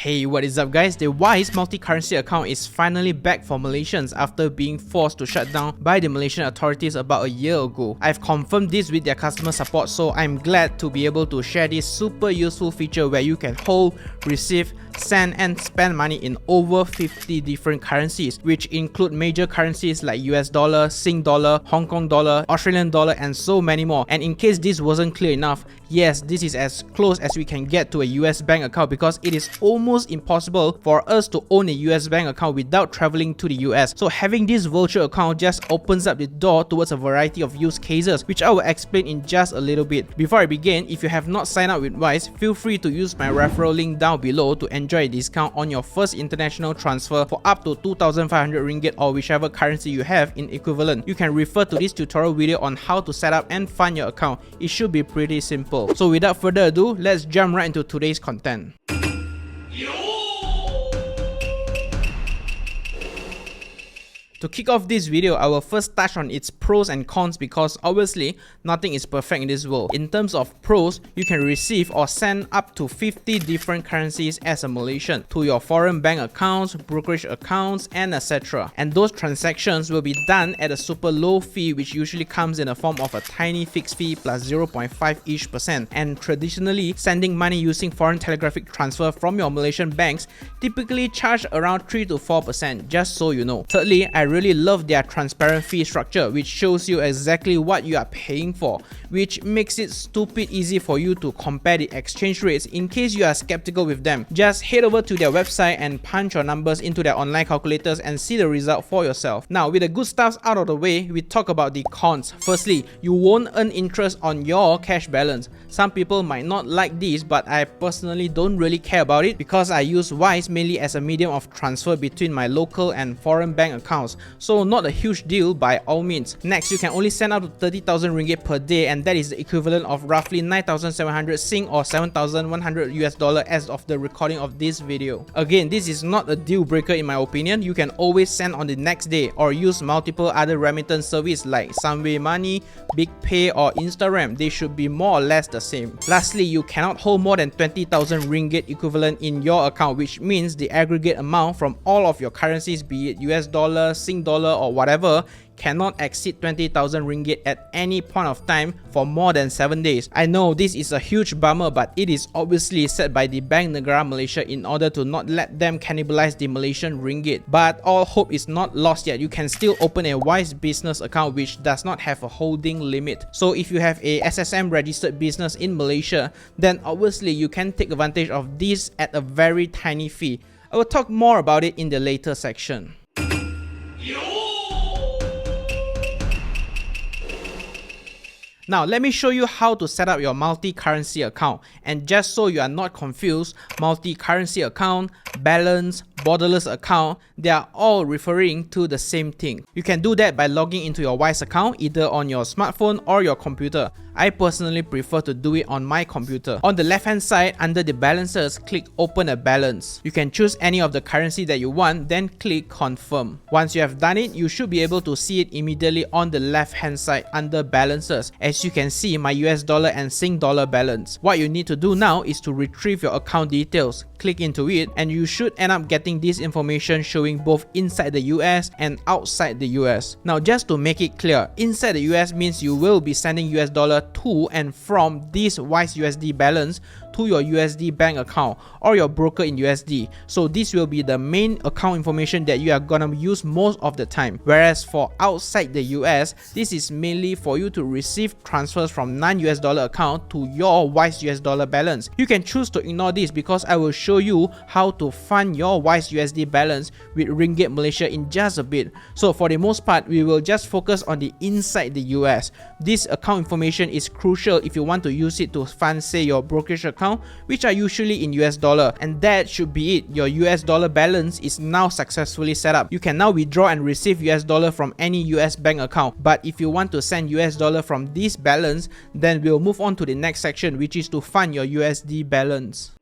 Hey, what is up guys? The Wise multi-currency account is finally back for Malaysians after being forced to shut down by the Malaysian authorities about a year ago. I've confirmed this with their customer support, so I'm glad to be able to share this super useful feature where you can hold, receive, send and spend money in over 50 different currencies, which include major currencies like US dollar, Sing dollar, Hong Kong dollar, Australian dollar and so many more. And in case this wasn't clear enough, yes, this is as close as we can get to a US bank account because it is almost impossible for us to own a US bank account without traveling to the US. So having this virtual account just opens up the door towards a variety of use cases, which I will explain in just a little bit. Before I begin, if you have not signed up with Wise, feel free to use my referral link down below to enjoy a discount on your first international transfer for up to 2,500 ringgit or whichever currency you have in equivalent. You can refer to this tutorial video on how to set up and fund your account. It should be pretty simple. So without further ado, let's jump right into today's content. To kick off this video, I will first touch on its pros and cons because obviously nothing is perfect in this world. In terms of pros, you can receive or send up to 50 different currencies as a Malaysian to your foreign bank accounts, brokerage accounts and etc. And those transactions will be done at a super low fee, which usually comes in the form of a tiny fixed fee plus 0.5%. And traditionally, sending money using foreign telegraphic transfer from your Malaysian banks typically charge around 3 to 4%, just so you know. Thirdly, I really love their transparent fee structure, which shows you exactly what you are paying for, which makes it stupid easy for you to compare the exchange rates in case you are skeptical with them. Just head over to their website and punch your numbers into their online calculators and see the result for yourself. Now, with the good stuff out of the way, we talk about the cons. Firstly, you won't earn interest on your cash balance. Some people might not like this, but I personally don't really care about it because I use Wise mainly as a medium of transfer between my local and foreign bank accounts. So not a huge deal by all means. Next, you can only send out to 30,000 ringgit per day, and that is the equivalent of roughly 9,700 Sing or 7,100 US dollar as of the recording of this video. Again, this is not a deal breaker in my opinion. You can always send on the next day or use multiple other remittance services like Sunway Money, Big Pay or Instagram. They should be more or less the same. Lastly, you cannot hold more than 20,000 ringgit equivalent in your account, which means the aggregate amount from all of your currencies, be it US dollar, Sing dollar or whatever, cannot exceed 20,000 ringgit at any point of time for more than 7 days. I know this is a huge bummer, but it is obviously set by the Bank Negara Malaysia in order to not let them cannibalize the Malaysian ringgit. But all hope is not lost yet. You can still open a Wise business account which does not have a holding limit. So if you have a SSM registered business in Malaysia, then obviously you can take advantage of this at a very tiny fee. I will talk more about it in the later section. Now, let me show you how to set up your multi-currency account. And just so you are not confused, multi-currency account, balance, borderless account, they are all referring to the same thing. You can do that by logging into your Wise account either on your smartphone or your computer. I personally prefer to do it on my computer. On the left hand side, under the balances, click open a balance. You can choose any of the currency that you want, then click confirm. Once you have done it, you should be able to see it immediately on the left hand side under balances. As you can see, my US dollar and Sing dollar balance. What you need to do now is to retrieve your account details. Click into it and you should end up getting this information showing both inside the US and outside the US. Now, just to make it clear, inside the US means you will be sending US dollar to and from this Wise USD balance to your USD bank account or your broker in USD. So this will be the main account information that you are gonna use most of the time. Whereas for outside the US, this is mainly for you to receive transfers from non-US dollar account to your Wise US dollar balance. You can choose to ignore this because I will show you how to fund your Wise USD balance with Ringgit Malaysia in just a bit. So for the most part, we will just focus on the inside the US. This account information is crucial if you want to use it to fund, say, your brokerage account, which are usually in US dollar. And that should be it. Your US dollar balance is now successfully set up. You can now withdraw and receive US dollar from any US bank account. But if you want to send US dollar from this balance, then we'll move on to the next section, which is to fund your USD balance.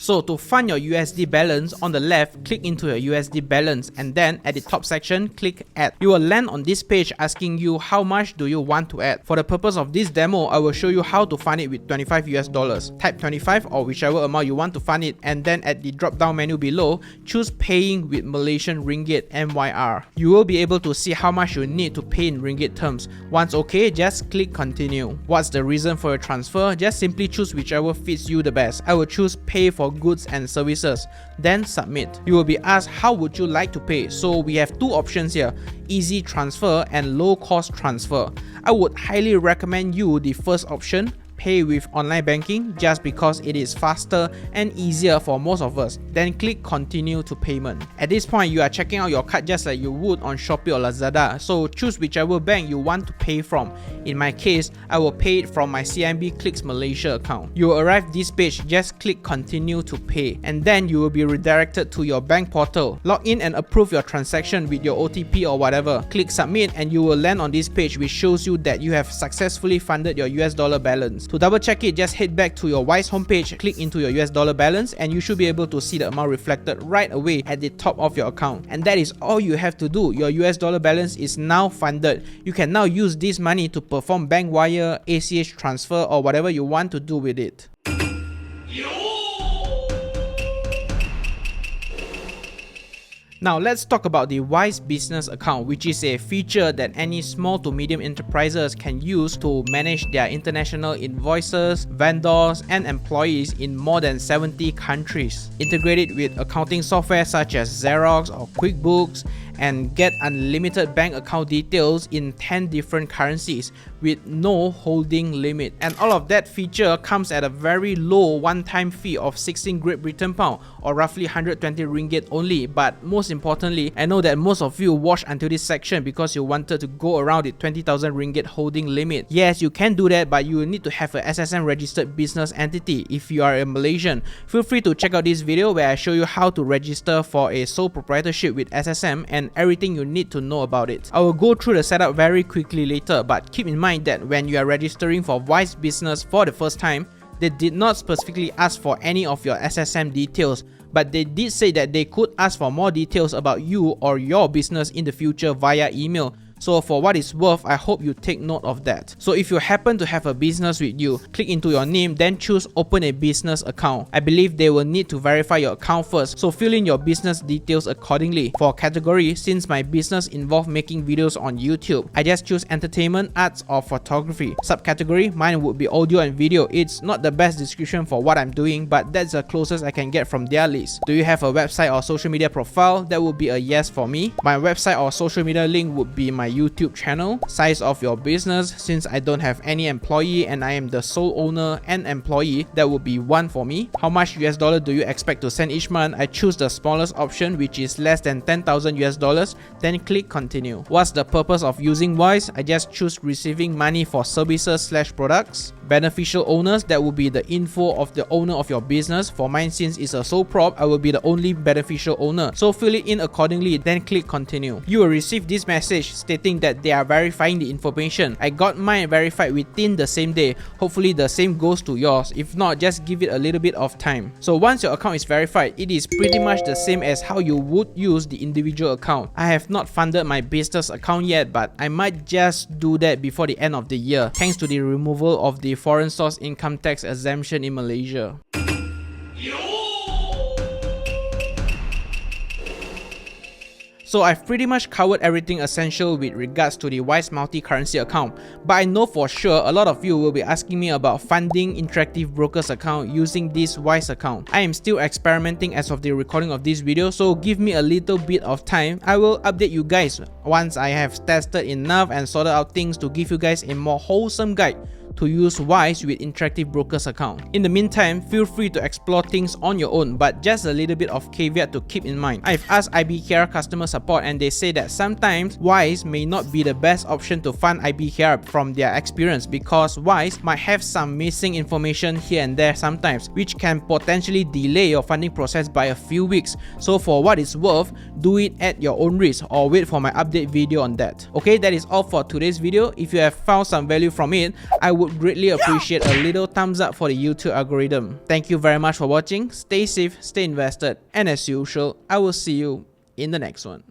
So to fund your USD balance, on the left, click into your USD balance and then at the top section, click add. You will land on this page asking you how much do you want to add. For the purpose of this demo, I will show you how to fund it with 25 US dollars. Type 25 or whichever amount you want to fund it, and then at the drop down menu below, choose paying with Malaysian Ringgit MYR. You will be able to see how much you need to pay in Ringgit terms. Once okay, just click continue. What's the reason for your transfer? Just simply choose whichever fits you the best. I will choose pay for goods and services, then submit. You will be asked how would you like to pay. So we have two options here, easy transfer and low cost transfer. I would highly recommend you the first option, pay with online banking, just because it is faster and easier for most of us. Then click continue to payment. At this point, you are checking out your card just like you would on Shopee or Lazada, so choose whichever bank you want to pay from. In my case, I will pay it from my CIMB Clicks Malaysia account. You will arrive this page, just click continue to pay, and then you will be redirected to your bank portal. Log in and approve your transaction with your OTP or whatever. Click submit and you will land on this page which shows you that you have successfully funded your US dollar balance. To double check it, just head back to your Wise homepage, click into your US dollar balance, and you should be able to see the amount reflected right away at the top of your account. And that is all you have to do. Your US dollar balance is now funded. You can now use this money to perform bank wire, ACH transfer, or whatever you want to do with it. Now let's talk about the Wise Business Account, which is a feature that any small to medium enterprises can use to manage their international invoices, vendors, and employees in more than 70 countries. Integrated with accounting software such as Xerox or QuickBooks, and get unlimited bank account details in 10 different currencies with no holding limit. And all of that feature comes at a very low one-time fee of 16 Great Britain pound or roughly 120 ringgit only. But most importantly, I know that most of you watched until this section because you wanted to go around the 20,000 ringgit holding limit. Yes, you can do that, but you will need to have a SSM registered business entity. If you are a Malaysian, feel free to check out this video where I show you how to register for a sole proprietorship with SSM and everything you need to know about it. I will go through the setup very quickly later, but keep in mind that when you are registering for Wise Business for the first time, they did not specifically ask for any of your SSM details, but they did say that they could ask for more details about you or your business in the future via email. So for what it's worth, I hope you take note of that. So if you happen to have a business with you, click into your name, then choose open a business account. I believe they will need to verify your account first, so fill in your business details accordingly. For category, since my business involves making videos on YouTube, I just choose entertainment, arts, or photography. Subcategory, mine would be audio and video. It's not the best description for what I'm doing, but that's the closest I can get from their list. Do you have a website or social media profile? That would be a yes for me. My website or social media link would be my YouTube channel. Size of your business, since I don't have any employee and I am the sole owner and employee, that would be 1 for me. How much US dollar do you expect to send each month? I choose the smallest option, which is less than 10,000 US dollars, then click continue. What's the purpose of using Wise? I just choose receiving money for services / products. Beneficial owners, that will be the info of the owner of your business. For mine, since it's a sole prop, I will be the only beneficial owner, so fill it in accordingly, then click continue. You will receive this message stating that they are verifying the information. I got mine verified within the same day. Hopefully the same goes to yours. If not, just give it a little bit of time. So once your account is verified, it is pretty much the same as how you would use the individual account. I have not funded my business account yet, but I might just do that before the end of the year, thanks to the removal of the foreign source income tax exemption in Malaysia. So I've pretty much covered everything essential with regards to the Wise multi-currency account, but I know for sure a lot of you will be asking me about funding Interactive Brokers account using this Wise account. I am still experimenting as of the recording of this video, so give me a little bit of time. I will update you guys once I have tested enough and sorted out things to give you guys a more wholesome guide to use Wise with Interactive Brokers account. In the meantime, feel free to explore things on your own, but just a little bit of caveat to keep in mind. I've asked IBKR customer support and they say that sometimes Wise may not be the best option to fund IBKR from their experience, because Wise might have some missing information here and there sometimes, which can potentially delay your funding process by a few weeks. So for what it's worth, do it at your own risk or wait for my update video on that. Okay, that is all for today's video. If you have found some value from it, I would would greatly appreciate a little thumbs up for the YouTube algorithm. Thank you very much for watching. Stay safe, stay invested, and as usual, I will see you in the next one.